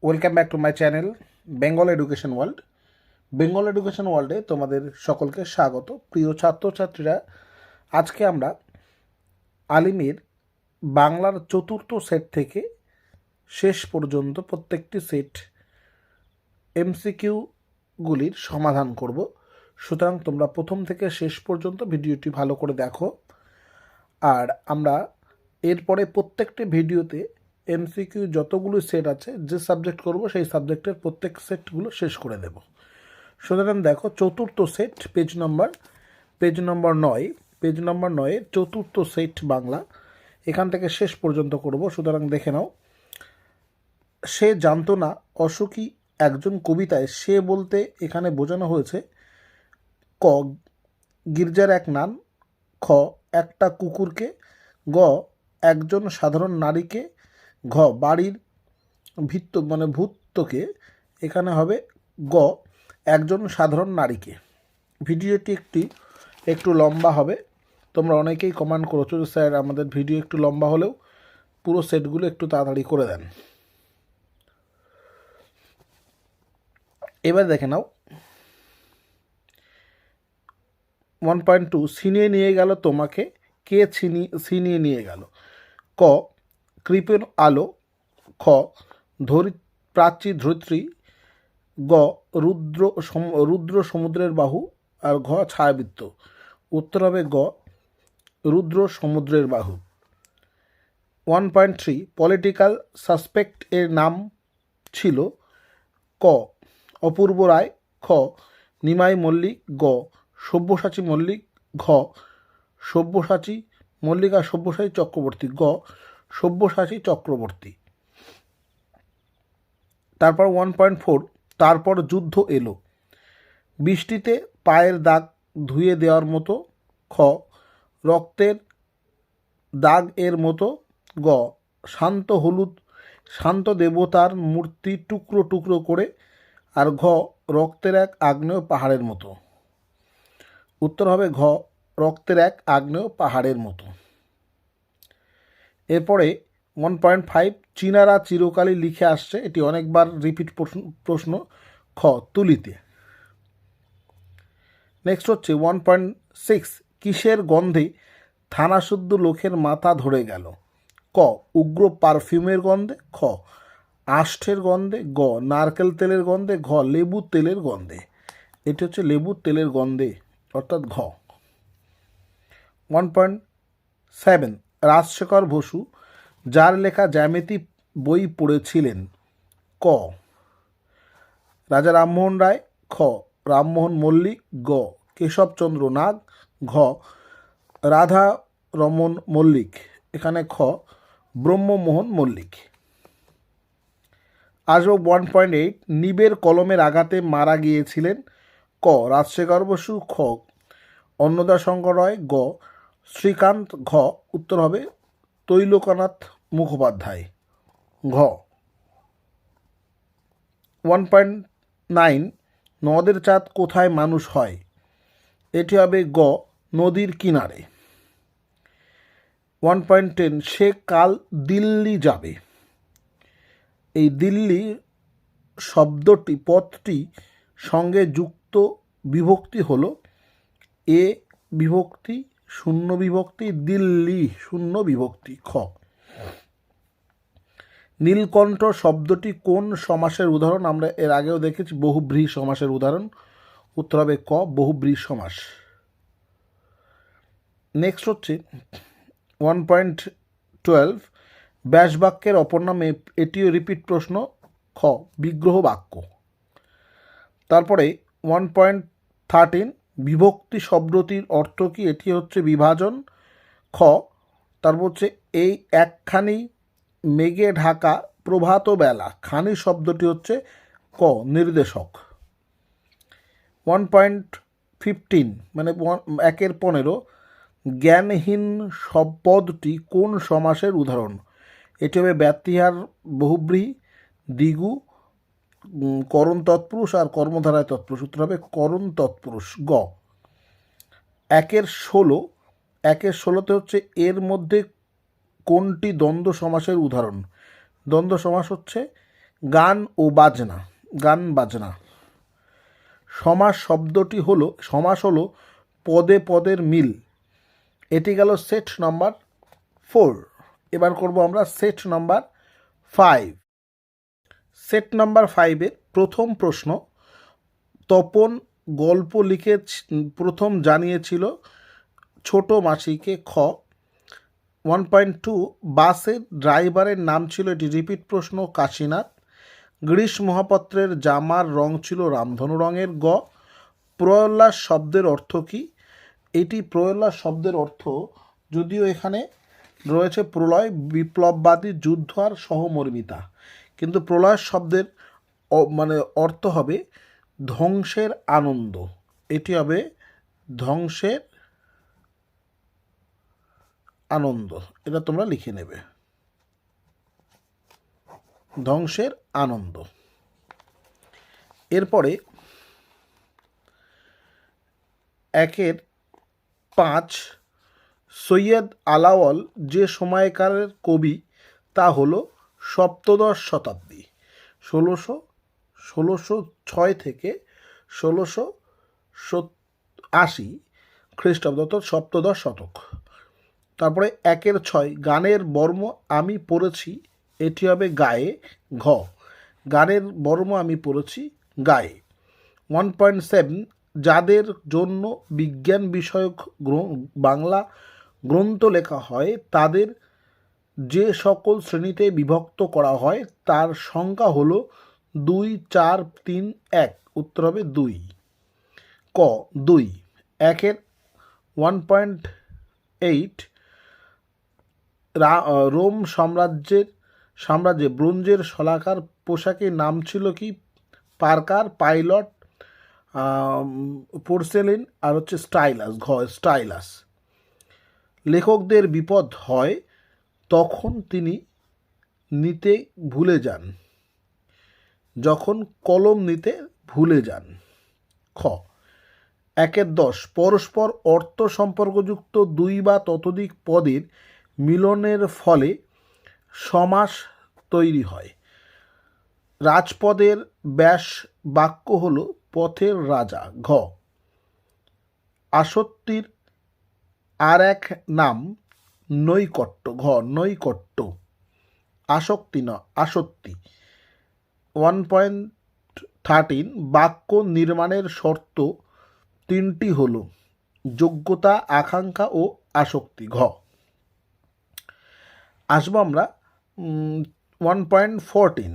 Welcome back to my channel Bengal education world. Bengal education ওয়ার্ল্ডে তোমাদের সকলকে স্বাগত। প্রিয় ছাত্রছাত্রীরা, আজকে আমরা আলিমের বাংলার চতুর্থ সেট থেকে শেষ পর্যন্ত প্রত্যেকটি সেট এমসিকিউগুলির সমাধান করব। সুতরাং তোমরা প্রথম থেকে শেষ পর্যন্ত ভিডিওটি ভালো করে দেখো। আর আমরা এরপরে প্রত্যেকটি ভিডিওতে এমসিকিউ যতগুলো সেট আছে, যে সাবজেক্ট করব সেই সাবজেক্টের প্রত্যেক সেটগুলো শেষ করে দেব। সুতরাং দেখো, চতুর্থ সেট পেজ নম্বর 9, পেজ নম্বর 9 চতুর্থ সেট বাংলা, এখান থেকে শেষ পর্যন্ত করব। সুতরাং দেখে নাও। সে জানতো না অসুখী একজন কবিতায় সে বলতে এখানে বোঝানো হয়েছে ক গির্জার এক নান, খ একটা কুকুরকে, গ একজন সাধারণ নারীকে, ঘ বাড়ির ভূতকে, এখানে হবে গ একজন সাধারণ নারীকে। ভিডিওটি একটু লম্বা হবে। তোমরা অনেকেই কমেন্ট করেছো যে স্যার আমাদের ভিডিও একটু লম্বা হলেও পুরো সেটগুলো একটু তাড়াতাড়ি করে দেন। এবার দেখে নাও 1.2 ছিনিয়ে নিয়ে গেল তোমাকে, কে ছিনিয়ে নিয়ে গেল? ক কৃপণ আলো, খ প্রাচী ধরিত্রী, গ রুদ্র সমুদ্রের বাহু, আর ঘ ছায়াবৃত্ত। উত্তর হবে গ রুদ্র সমুদ্রের বাহু। 1.3 পলিটিক্যাল সাসপেক্ট এর নাম ছিল ক অপূর্ব রায়, খ নিমাই মল্লিক, গ সব্যসাচী মল্লিক, ঘ সব্যসাচী মল্লিক আর সব্যসাচী চক্রবর্তী, গ সব্যসাচী চক্রবর্তী। তারপর 1.4 তারপর যুদ্ধ এলো, বৃষ্টিতে পায়ের দাগ ধুয়ে দেওয়ার মতো, খ রক্তের দাগ এর মতো, গ শান্ত দেবতার মূর্তি টুকরো টুকরো করে, আর ঘ রক্তের এক আগ্নেয় পাহাড়ের মতো। উত্তর হবে ঘ রক্তের এক আগ্নেয় পাহাড়ের মতো। এরপরে 1.5 চীনারা চিরকালই লিখে আসছে, এটি অনেকবার রিপিট প্রশ্ন, খ তুলিতে। নেক্সট হচ্ছে 1.6 কিসের গন্ধে থানাশুদ্ধ লোকের মাথা ধরে গেল? ক উগ্র পারফিউমের গন্ধে, খ আষ্টের গন্ধে, গ নারকেল তেলের গন্ধে, ঘ লেবু তেলের গন্ধে। এটি হচ্ছে লেবু তেলের গন্ধে, অর্থাৎ ঘ। 1.7 রাজশেখর বসু যার লেখা জ্যামিতি বই পড়েছিলেন? ক রাজা রামমোহন রায়, খ রামমোহন মল্লিক, গ কেশবচন্দ্র নাগ, ঘ রাধা রমন মল্লিক, এখানে খ ব্রহ্মমোহন মল্লিক। আসব 1.8 নিবের কলমের আঘাতে মারা গিয়েছিলেন? ক রাজশেখর বসু, খ অন্নদাশঙ্কর রায়, গ শ্রীকান্ত, ঘ উত্তর হবে তৈলকনাথ মুখোপাধ্যায়, ঘ। 1.9 নদের চাঁদ কোথায় মানুষ হয়? এটি হবে গ নদীর কিনারে। 1.10 সে কাল দিল্লি যাবে। এই দিল্লি শব্দটি পদটি সঙ্গে যুক্ত বিভক্তি হলো এ বিভক্তি শূন্য বিভক্তি, দিল্লি শূন্য বিভক্তি, খ। নীলকণ্ঠ শব্দটি কোন সমাসের উদাহরণ? আমরা এর আগেও দেখেছি বহুব্রীহি সমাসের উদাহরণ। উত্তর হবে ক বহুব্রীহি সমাস। নেক্সট হচ্ছে 1.12 ব্যাসবাক্যের অপর নাম, এটিও রিপিট প্রশ্ন, খ বিগ্রহ বাক্য। তারপরে 1.13 বিভক্তি শব্দটির অর্থ কি? এটি হচ্ছে বিভাজন, খ। তারপর হচ্ছে এই একখানি মেঘে ঢাকা প্রভাত বেলা, খানি শব্দটি হচ্ছে ক নির্দেশক। 1.15 মানে 1.15 জ্ঞানহীন পদটি কোন সমাসের উদাহরণ? এটি হবে ব্যতিহার বহুব্রীহি, দ্বিগু, করণ তৎপুরুষ আর কর্মধারায় তৎপুরুষ। উত্তর হবে করণ তৎপুরুষ, গ। 1.16 হচ্ছে এর মধ্যে কোনটি দ্বন্দ্ব সমাসের উদাহরণ? দ্বন্দ্ব সমাস হচ্ছে গান ও বাজনা, গান বাজনা। সমাস শব্দটি হলো, সমাস হলো পদে পদের মিল। এটি গেল সেট নাম্বার 4। এবার করব আমরা সেট নাম্বার 5। সেট নাম্বার 5-এর প্রথম প্রশ্ন, তপন গল্প লিখে প্রথম জানিয়েছিল ছোট মাসিকে। খ 1.2 বাসের ড্রাইভারের নাম ছিল, এটি রিপিট প্রশ্ন, কাশীনাথ। গ্রীশ মহাপাত্রের জামার রং ছিল রামধনু রঙের। গ প্রয়োল্লাস শব্দের অর্থ কী? এটি প্রয়োল্লাস শব্দের অর্থ, যদিও এখানে রয়েছে প্রলয়, বিপ্লববাদী, যুদ্ধ আর সহমর্মিতা, কিন্তু প্রলয় শব্দের মানে অর্থ হবে ধ্বংসের আনন্দ। এটি হবে ধ্বংসের আনন্দ, এটা তোমরা লিখে নেবে, ধ্বংসের আনন্দ। এরপরে 1-5 সৈয়দ আলাওল যে সময়কারের কবি তা হলো সপ্তদশ শতাব্দী, 1606 থেকে 1680 খ্রিস্টাব্দ, অর্থাৎ সপ্তদশ শতক। তারপরে 1-6 গানের বর্ম আমি পড়েছি, এটি হবে গায়ে। ঘ গানের বর্ম আমি পড়েছি গায়ে। 1.7 যাদের জন্য বিজ্ঞান বিষয়ক বাংলা গ্রন্থ লেখা হয় তাদের যে সকল শ্রেণীতে বিভক্ত করা হয় তার সংখ্যা হলো 2, 4, 3, 1। উত্তর হবে 2। ক 2 1.8 রোম সাম্রাজ্যে ব্রোঞ্জের শলাকার পোশাকের নাম ছিল কি? পার্কার, পাইলট, পোর্সেলিন আর হচ্ছে স্টাইলাস। ঘ স্টাইলাস। লেখকদের বিপদ হয় তখন তিনি নিতে ভুলে যান, যখন কলম নিতে ভুলে যান। খ 1-10 পরস্পর অর্থ সম্পর্কযুক্ত 2 বা ততোধিক পদের মিলনের ফলে সমাস তৈরি হয়। রাজপদের ব্যাস বাক্য হল পথের রাজা। ঘ আসক্তির আর এক নাম নৈকট্য। ঘ নৈকট্য। আসক্তি না, আসক্তি। 1.13 বাক্য নির্মাণের শর্ত 3টি হল যোগ্যতা, আকাঙ্ক্ষা ও আসক্তি। ঘ আসবো আমরা 1.14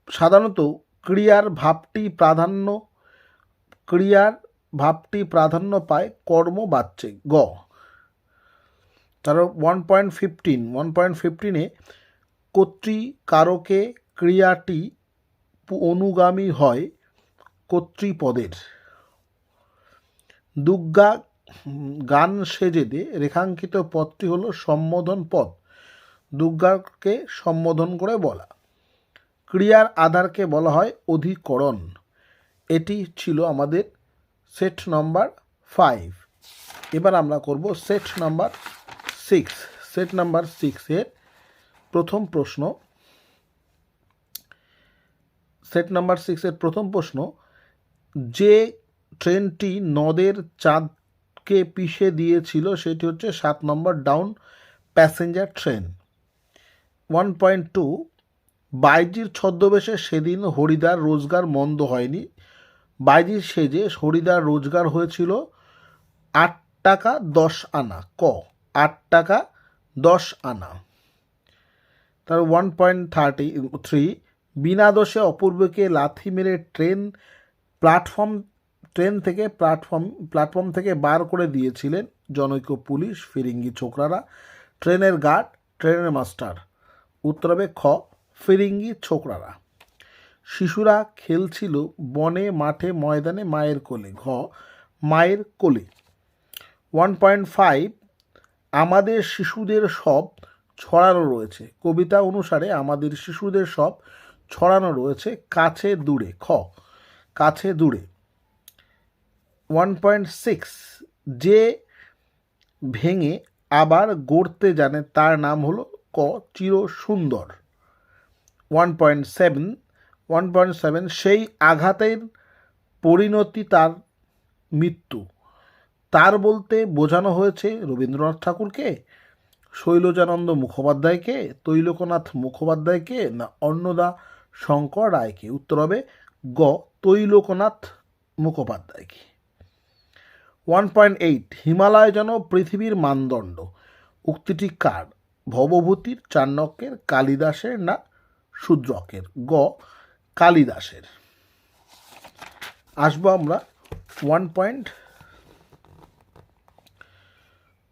সাধারণত ক্রিয়ার ভাবটি প্রাধান্য পায় কর্মবাচ্যে। গ তারপর 1.15 কর্তৃকারকে ক্রিয়াটি অনুগামী হয় কর্তৃপদের। দুর্গা গান সেজে দে রেখাঙ্কিত পদটি হলো সম্বোধন পদ, দুর্গাকে সম্বোধন করে বলা। ক্রিয়ার আধারকে বলা হয় অধিকরণ। এটি ছিল আমাদের সেট নাম্বার 5। এবার আমরা করব সেট নাম্বার 6। সেট নাম্বার 6-এর প্রথম প্রশ্ন। সেট নাম্বার 6-এর প্রথম প্রশ্ন, যে ট্রেনটি নদের চাঁদকে পিষে দিয়েছিল সেটি হচ্ছে 7 নম্বর ডাউন প্যাসেঞ্জার ট্রেন। 1.2 বাইজির ছদ্মবেশে সেদিন হরিদার রোজগার মন্দ হয়নি। বাইজির সেজে হরিদার রোজগার হয়েছিল 8 টাকা 10 আনা। ক 8 টাকা 10 আনা। তার 1.33 বিনা দোষে অপূর্বকে লাথি মেরে ট্রেন থেকে প্ল্যাটফর্ম থেকে বার করে দিয়েছিলেন জনৈক পুলিশ, ফিরিঙ্গি ছোকরারা, ট্রেনের গার্ড, ট্রেনের মাস্টার। উত্তর হবে খ ফিরিঙ্গি ছোকরারা। শিশুরা খেলছিল বনে, মাঠে, ময়দানে, মায়ের কোলে। ঘ মায়ের কোলে। 1.5 আমাদের শিশুদের সব ছড়ানো রয়েছে। কবিতা অনুসারে আমাদের শিশুদের সব ছড়ানো রয়েছে কাছে দূরে। খ কাছে দূরে। 1.6 যে ভেঙে আবার গড়তে জানে তার নাম হলো ক চির সুন্দর। 1.7 সেই আঘাতের পরিণতি তার মৃত্যু। তার বলতে বোঝানো হয়েছে রবীন্দ্রনাথ ঠাকুরকে, শৈলজানন্দ মুখোপাধ্যায়কে, তৈলকনাথ মুখোপাধ্যায়কে, না অন্নদা শঙ্কর রায়কে? উত্তর হবে গ তৈলকনাথ মুখোপাধ্যায়কে। 1.8 হিমালয় যেন পৃথিবীর মানদণ্ড, উক্তিটি কার? ভবভূতির, চাণক্যের, কালিদাসের, না শূদ্রকের? গ কালিদাসের। আসবো আমরা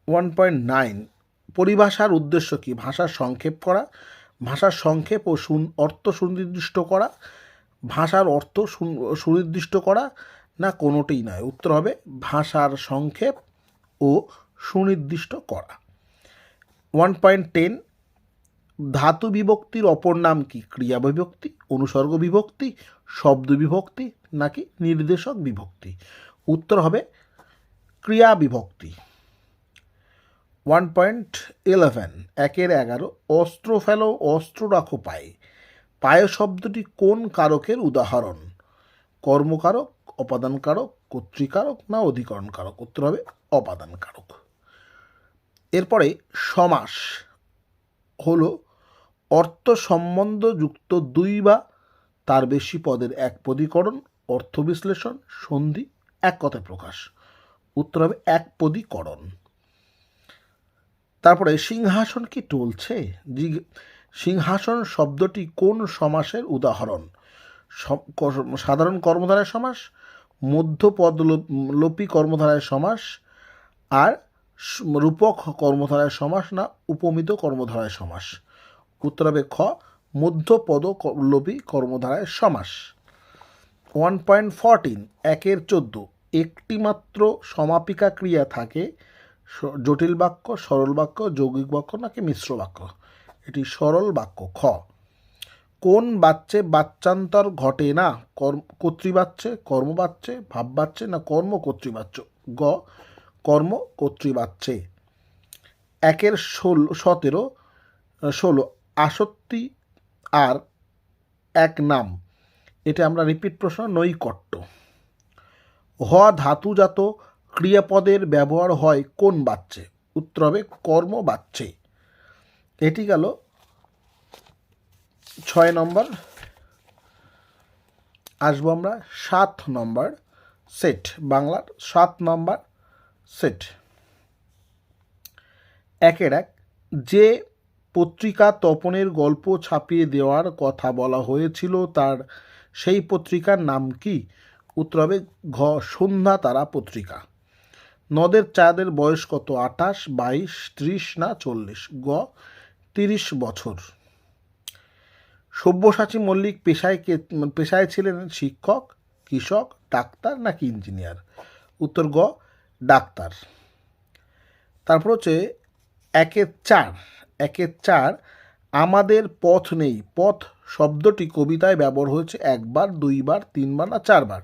1.9 পরিভাষার উদ্দেশ্য কি? ভাষার সংক্ষেপ করা, ভাষার সংক্ষেপ ও অর্থ সুনির্দিষ্ট করা, ভাষার অর্থ সুনির্দিষ্ট করা, না কোনোটিই নয়? উত্তর হবে ভাষার সংক্ষেপ ও সুনির্দিষ্ট করা। 1.10 ধাতু বিভক্তির অপর নাম কি? ক্রিয়া বিভক্তি, অনুসর্গ বিভক্তি, শব্দ বিভক্তি, নাকি নির্দেশক বিভক্তি? উত্তর হবে ক্রিয়া বিভক্তি। 1.11 11 অস্ত্র ফেলো অস্ত্র রাখো পায়ে। পায়ে শব্দটি কোন কারকের উদাহরণ? কর্মকারক, অপাদান কারক, কর্তৃকারক, না অধিকরণ কারক? উত্তর হবে অপাদান কারক। এরপরে সমাস হলো অর্থ সম্বন্ধযুক্ত দুই বা তার বেশি পদের এক পদীকরণ, অর্থ বিশ্লেষণ, সন্ধি, এক কথায় প্রকাশ। উত্তর হবে এক পদীকরণ। তারপরে সিংহাসন কি টলছে? সিংহাসন শব্দটি কোন সমাসের উদাহরণ? সাধারণ কর্মধারয় সমাস, মধ্যপদলোপী কর্মধারয় সমাস, আর রূপক কর্মধারয় সমাস, না উপমিত কর্মধারয় সমাস? উত্তর হবে খ মধ্যপদলোপী কর্মধারয় সমাস। 1.14 14 একটি মাত্র সমাপিকা ক্রিয়া থাকে, জটিল বাক্য, সরল বাক্য, যৌগিক বাক্য, নাকি মিশ্র বাক্য? এটি সরল বাক্য। খ কোন বাচ্চে বাচ্চান্তর ঘটে না? কর্তৃবাচ্যে, কর্মবাচ্যে, ভাববাচ্যে, না কর্ম কর্তৃবাচ্য? গ কর্ম কর্তৃবাচ্যে। 1.16 আসক্তি আর এক নাম, এটা আমরা রিপিট প্রশ্ন, নৈকট্য। হ ধাতুজাত ক্রিয়াপদের ব্যবহার হয় কোন বাচ্যে? উত্তর হবে কর্ম বাচ্যে। এটি গেল 6 নম্বর। আসবো আমরা 7 নম্বর সেট, বাংলার 7 নম্বর সেট। 1 যে পত্রিকা তপনের গল্প ছাপিয়ে দেওয়ার কথা বলা হয়েছিল তার সেই পত্রিকার নাম কি? উত্তর হবে ঘ সন্ধ্যা তারা পত্রিকা। নদের চাঁদের বয়স কত? 28, 22, 30, না 40? গ 30 বছর। সব্যসাচী মল্লিক পেশায় ছিলেন শিক্ষক, কৃষক, ডাক্তার, নাকি ইঞ্জিনিয়ার? উত্তর গ ডাক্তার। তারপর হচ্ছে 1.4 আমাদের পথ নেই। পথ শব্দটি কবিতায় ব্যবহার হয়েছে একবার, দুইবার, তিনবার, না চারবার?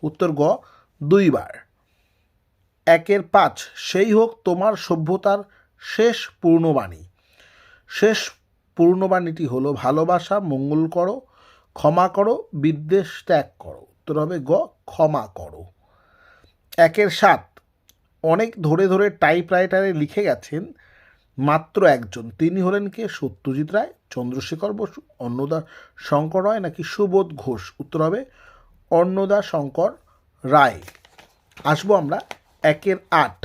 উত্তর গ 2 বার। 1.5 সেই হোক তোমার সভ্যতার শেষ পূর্ণবাণী। শেষ পূর্ণবাণীটি হলো ভালোবাসা মঙ্গল করো, ক্ষমা করো, বিদ্বেষ ত্যাগ করো। উত্তর হবে গ ক্ষমা করো। 1.7 অনেক ধরে ধরে টাইপরাইটারে লিখে গেছেন মাত্র একজন, তিনি হলেন কে? সত্যজিৎ রায়, চন্দ্রশেখর বসু, অন্নদা শঙ্কর রায়, নাকি সুবোধ ঘোষ? উত্তর হবে অন্নদা শঙ্কর রায়। আসবো আমরা 1.8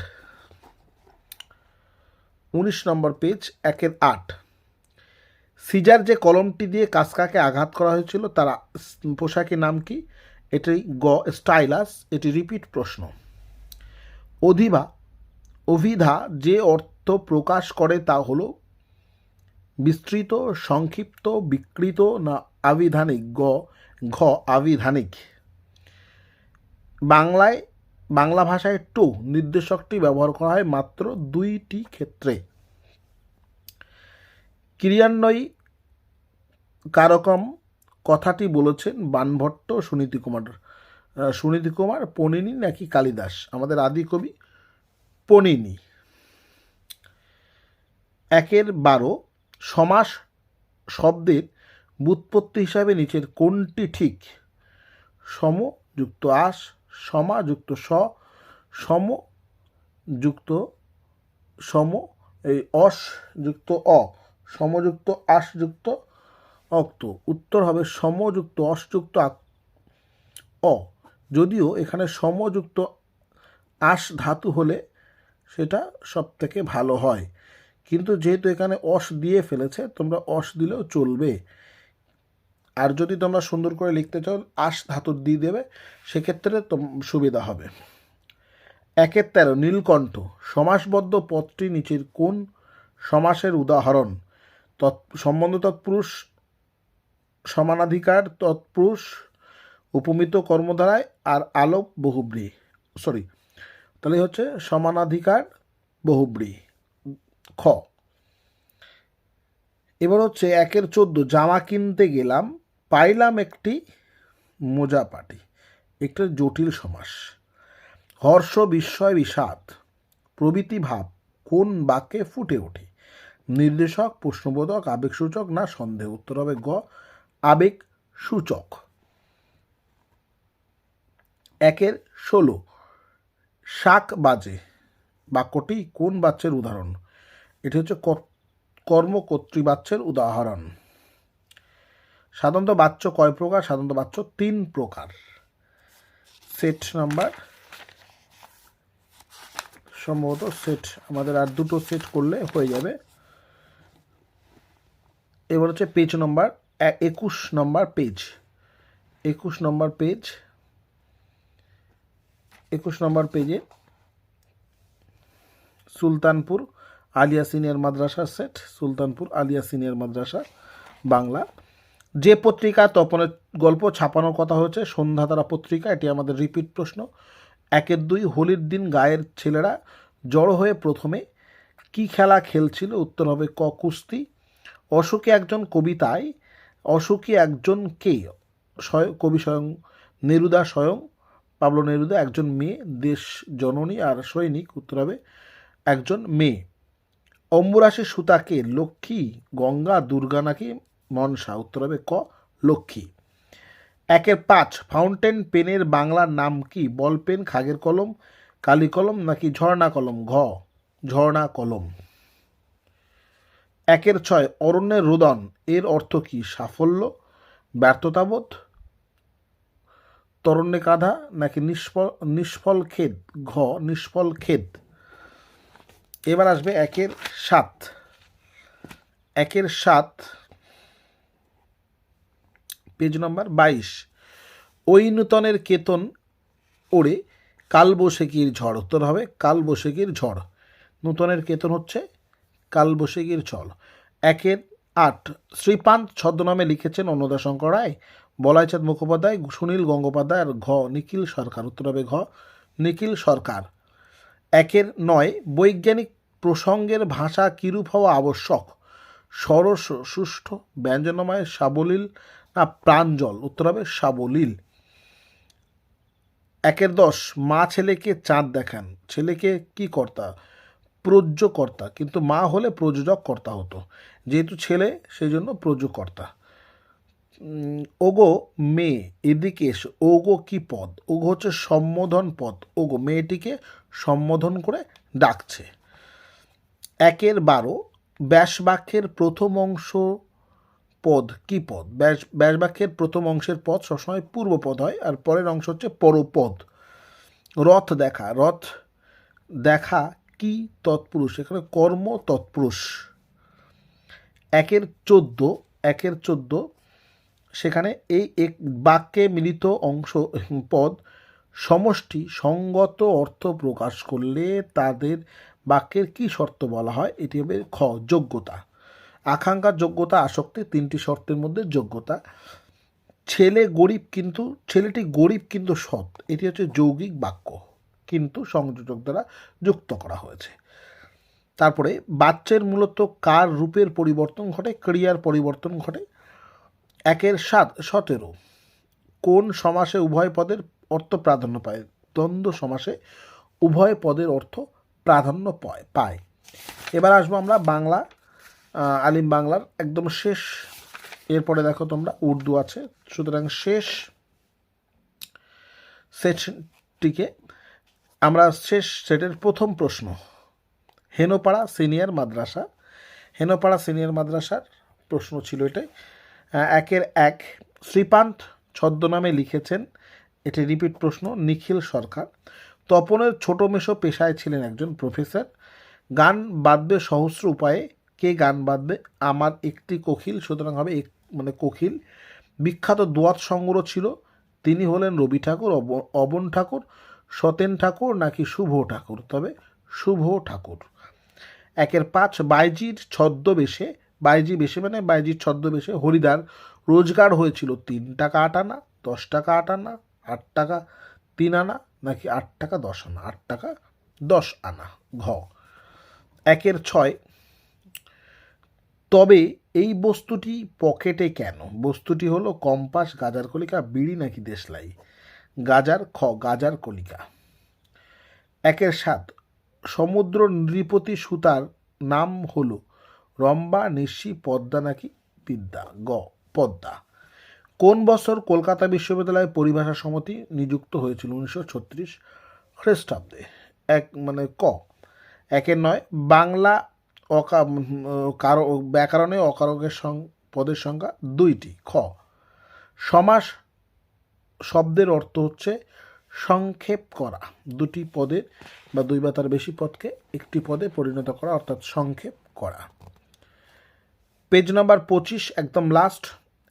19 নম্বর পেজ। 1.8 সিজার যে কলমটি দিয়ে কাসকাকে আঘাত করা হয়েছিল তার পোশাকের নাম কি? এটি গ স্টাইলাস। এটি রিপিট প্রশ্ন। অভিধা যে অর্থ প্রকাশ করে তা হলো বিস্তৃত, সংক্ষিপ্ত, বিকৃত, না আবিধানিক? ঘ আবিধানিক। বাংলা ভাষায় টু নির্দেশকটি ব্যবহার করা হয় মাত্র 2টি ক্ষেত্রে। ক্রিয়ান্বয়ী কারকম কথাটি বলেছেন বাণভট্ট, সুনীতি কুমার সুনীতি কুমার, পণিনি নাকি কালিদাস? আমাদের আদি কবি পণিনি। 1-12 সমাস শব্দের ব্যুৎপত্তি হিসাবে নিচের কোনটি ঠিক? সম যুক্ত আস, সমা যুক্ত স, সম যুক্ত সম, এই অস যুক্ত অ, সমযুক্ত আস যুক্ত অক্ত। উত্তর হবে সমযুক্ত অসযুক্ত অ। যদিও এখানে সমযুক্ত আস ধাতু হলে সেটা সব থেকে ভালো হয়, কিন্তু যেহেতু এখানে অস দিয়ে ফেলেছে, তোমরা অস দিলেও চলবে। আর যদি তোমরা সুন্দর করে লিখতে চাও আস ধাতু দিয়ে দেবে, সেক্ষেত্রে সুবিধা হবে। 1-13 নীলকণ্ঠ সমাসবদ্ধ পদটি নিচের কোন সমাসের উদাহরণ? সম্বন্ধ তৎপুরুষ, সমানাধিকার তৎপুরুষ, উপমিত কর্মধারায়, আর আলোক বহুব্রী। তাহলে হচ্ছে সমানাধিকার বহুব্রী, খ। এবার হচ্ছে 1-14 জামা কিনতে গেলাম, পাইলাম একটি মোজা পাটি। একটা জটিল সমাস। হর্ষ, বিস্ময়, বিষাদ প্রভৃতি ভাব কোন বাক্যে ফুটে ওঠে? নির্দেশক, প্রশ্নবোধক, আবেগসূচক না সন্দেহ? উত্তর হবে গ আবেগসূচক। 1-16 শাক বাজে বাক্যটি কোন বাচ্যের উদাহরণ? এটি হচ্ছে কর্মকর্তৃবাচ্যের উদাহরণ। সাধারণত বাচ্য কয় প্রকার? সাধারণত বাচ্য 3 প্রকার। সেট নাম্বার সম্ভবত সেট আমাদের আর 2টো সেট করলে হয়ে যাবে। এবার হচ্ছে পেজ নম্বর 21 নম্বর পেজ। 21 নম্বর পেজ। 21 নম্বর পেজে সুলতানপুর আলিয়া সিনিয়র মাদ্রাসা সেট, সুলতানপুর আলিয়া সিনিয়র মাদ্রাসা বাংলা। যে পত্রিকা তপনের গল্প ছাপানোর কথা হয়েছে? সন্ধ্যাতারা পত্রিকা। এটি আমাদের রিপিট প্রশ্ন। 1-2 হোলির দিন গায়ের ছেলেরা জড়ো হয়ে প্রথমে কি খেলা খেলছিল? উত্তর হবে ক কুস্তি। অশোকে একজন কবিতায় অশোকী একজন কে? কবি স্বয়ং নেরুদা, স্বয়ং পাবলো নেরুদা। একজন মেয়ে, দেশ জননী আর সৈনিক। উত্তর হবে একজন মেয়ে। অম্বুরাশি সুতাকে লক্ষ্মী, গঙ্গা, দুর্গা নাকি মনসা? উত্তর হবে ক লক্ষ্মী। 1-5 ফাউন্টেন পেনের বাংলার নাম কি? বল পেন, খাগের কলম, কালি কলম নাকি ঝর্ণা কলম? ঘ ঝর্ণা কলম। 1-6 অরণ্যের রোদন এর অর্থ কি? সাফল্য, ব্যর্থতাবোধ, তরণ্যে কাঁধা নাকি নিষ্ফল খেদ? ঘ নিষ্ফল খেদ। এবার আসবে 1-7। 1-7 পেজ নম্বর 22 ওই নূতনের কেতন ওড়ে কালবৈশাখীর ঝড়। উত্তর হবে কালবৈশাখীর ঝড়। নূতনের কেতন হচ্ছে কালবৈশাখীর ঝড়। 1-8 শ্রীপান্ত ছদ্মনামে লিখেছেন অন্নদাশঙ্কর রায়, বলাইচাঁদ মুখোপাধ্যায়, সুনীল গঙ্গোপাধ্যায়, আর ঘ নিখিল সরকার। উত্তর হবে ঘ নিখিল সরকার। 1-9 বৈজ্ঞানিক প্রসঙ্গের ভাষা কিরূপ হওয়া আবশ্যক? সরস, সুষ্ঠু, ব্যঞ্জনময়, সাবলীল না প্রাঞ্জল? উত্তর হবে সাবলীল। 1-10 মা ছেলেকে চাঁদ দেখান। ছেলেকে কি কর্তা? প্রযোজকর্তা, কিন্তু মা হলে প্রযোজক কর্তা হতো, যেহেতু ছেলে সেই জন্য প্রযোজকর্তা। ওগো মেয়ে এদিকে এসো। ওগো কি পদ? ওগো হচ্ছে সম্বোধন পদ। ওগো মেয়েটিকে সম্বোধন করে ডাকছে। 1-12 ব্যাস বাক্যের প্রথম অংশ পদ কি পদ? ব্যাস বাক্যের প্রথম অংশের পদ সবসময় পূর্বপদ হয়, আর পরের অংশ হচ্ছে পরপদ। রথ দেখা। রথ দেখা কি তৎপুরুষ? এখানে কর্ম তৎপুরুষ। 1-14 সেখানে এই এক বাক্যে মিলিত অংশ পদ সমষ্টি সঙ্গত অর্থ প্রকাশ করলে তাদের বাক্যের কি শর্ত বলা হয়? এটি হবে খ যোগ্যতা। আকাঙ্ক্ষা, যোগ্যতা, আসক্তি 3টি শর্তের মধ্যে যোগ্যতা। ছেলেটি গরিব কিন্তু সৎ, এটি হচ্ছে যৌগিক বাক্য, কিন্তু সংযোজক দ্বারা যুক্ত করা হয়েছে। তারপরে বাচ্যের মূলত কার রূপের পরিবর্তন ঘটে? ক্রিয়ার পরিবর্তন ঘটে। 1-17 কোন সমাসে উভয় পদের অর্থ প্রাধান্য পায়। দ্বন্দ্ব সমাসে উভয় পদের অর্থ প্রাধান্য পায়। এবার আসবো আমরা বাংলা, আলিম বাংলার একদম শেষ। এরপরে দেখো তোমরা উর্দু আছে, সুতরাং শেষ সেটটিকে আমরা শেষ সেটের প্রথম প্রশ্ন, হেনোপাড়া সিনিয়র মাদ্রাসা। হেনোপাড়া সিনিয়র মাদ্রাসার প্রশ্ন ছিল এটাই। 1-এর 1, শ্রীপান্থ ছদ্মনামে লিখেছেন, এটি রিপিট প্রশ্ন, নিখিল সরকার। তপনের ছোট মেশো পেশায় ছিলেন একজন প্রফেসর। গান বাঁধবে সহস্র উপায়ে, কে গান বাঁধবে? আমার একটি কোকিল, সুতরাং হবে মানে কোকিল। বিখ্যাত দোয়াত সংগ্রহ ছিল, তিনি হলেন রবি ঠাকুর, অবন ঠাকুর, সতেন ঠাকুর নাকি শুভ ঠাকুর? তবে শুভ ঠাকুর। 1-এর 5, বাইজির ছদ্মবেশে, বাইজি বেশে মানে বাইজির ছদ্মবেশে হরিদার রোজগার হয়েছিল 3 টাকা 8 আনা, 10 টাকা 8 আনা, 8 টাকা 3 আনা নাকি 8 টাকা 10 আনা? 8 টাকা 10 আনা, ঘ। 1-এর 6, তবে এই বস্তুটি পকেটে কেন? বস্তুটি হলো কম্পাস, গাজার কলিকা, বিড়ি নাকি দেশলাই? গাজার, খ গাজার কলিকা। 1-এর 7, সমুদ্র নৃপতি সুতার নাম হলো রম্বা, নিশি, পদ্মা নাকি বিদ্যা? গ পদ্মা। কোন বছর কলকাতা বিশ্ববিদ্যালয় পরিভাষা সমিতি নিযুক্ত হয়েছিল? 1936 খ্রিস্টাব্দে। মানে ক। 1-এর 9, বাংলা ব্যাকরণে অকারকের পদের সংখ্যা 2টি। খ। সমাস শব্দের অর্থ হচ্ছে সংক্ষেপ করা, 2টি পদের বা 2 বা তার বেশি পদকে একটি পদে পরিণত করা, অর্থাৎ সংক্ষেপ করা। পেজ নাম্বার 25, একদম লাস্ট।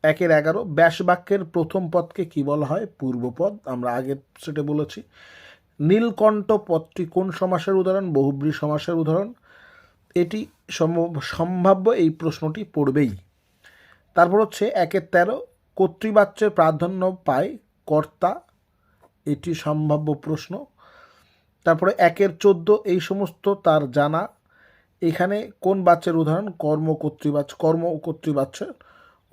1-এর 11, ব্যাসবাক্যের প্রথম পদকে কি বলা হয়? পূর্বপদ, আমরা আগের সেটে বলেছি। নীলকণ্ঠ পদটি কোন সমাসের উদাহরণ? বহুব্রী সমাসের উদাহরণ। এটি সম্ভাব্য, এই প্রশ্নটি পড়বেই। তারপর হচ্ছে 1-এর 13, কর্তৃবাচ্যের প্রাধান্য পায় কর্তা, এটি সম্ভাব্য প্রশ্ন। তারপরে 1-এর 14, এই সমস্ত তার জানা, এখানে কোন বাচ্যের উদাহরণ? কর্ম কর্তৃবাচ্যের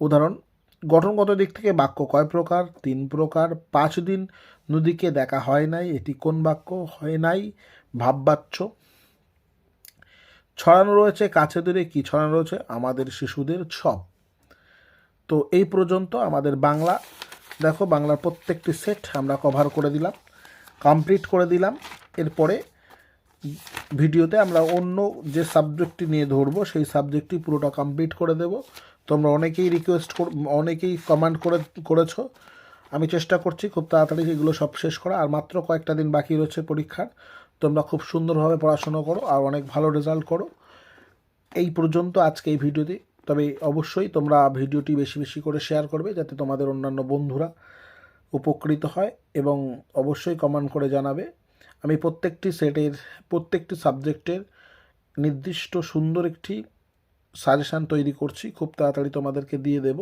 উদাহরণ। গঠনগত দিক থেকে বাক্য কয় প্রকার? 3 প্রকার। 5 দিন নদীকে দেখা হয় নাই, এটি কোন বাক্য? হয় নাই ভাববাচ্য। ছড়ানো রয়েছে কাছে দূরে, কি ছড়ানো রয়েছে? আমাদের শিশুদের সব। তো এই পর্যন্ত আমাদের বাংলা, দেখো বাংলার প্রত্যেকটি সেট আমরা কভার করে দিলাম, কমপ্লিট করে দিলাম। এরপরে ভিডিওতে আমরা অন্য যে সাবজেক্টটি নিয়ে ধরবো সেই সাবজেক্টটি পুরোটা কমপ্লিট করে দেব। তোমরা অনেকেই অনেকেই কমেন্ট করেছো, আমি চেষ্টা করছি খুব তাড়াতাড়ি এগুলো সব শেষ করা। আর মাত্র কয়েকটা দিন বাকি রয়েছে পরীক্ষার। তোমরা খুব সুন্দরভাবে পড়াশোনা করো আর অনেক ভালো রেজাল্ট করো। এই পর্যন্ত আজকে এই ভিডিওতে। তবে অবশ্যই তোমরা ভিডিওটি বেশি বেশি করে শেয়ার করবে, যাতে তোমাদের অন্যান্য বন্ধুরা উপকৃত হয়, এবং অবশ্যই কমেন্ট করে জানাবে। আমি প্রত্যেকটি সেটের প্রত্যেকটি সাবজেক্টের নির্দিষ্ট সুন্দর একটি সাজেশান তৈরি করছি, খুব তাড়াতাড়ি তোমাদেরকে দিয়ে দেব।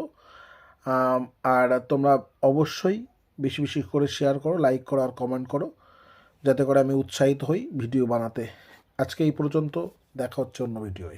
আর তোমরা অবশ্যই বেশি বেশি করে শেয়ার করো, লাইক করো আর কমেন্ট করো, যাতে করে আমি উৎসাহিত হই ভিডিও বানাতে। আজকে এই পর্যন্ত, দেখা হচ্ছে অন্য ভিডিওয়।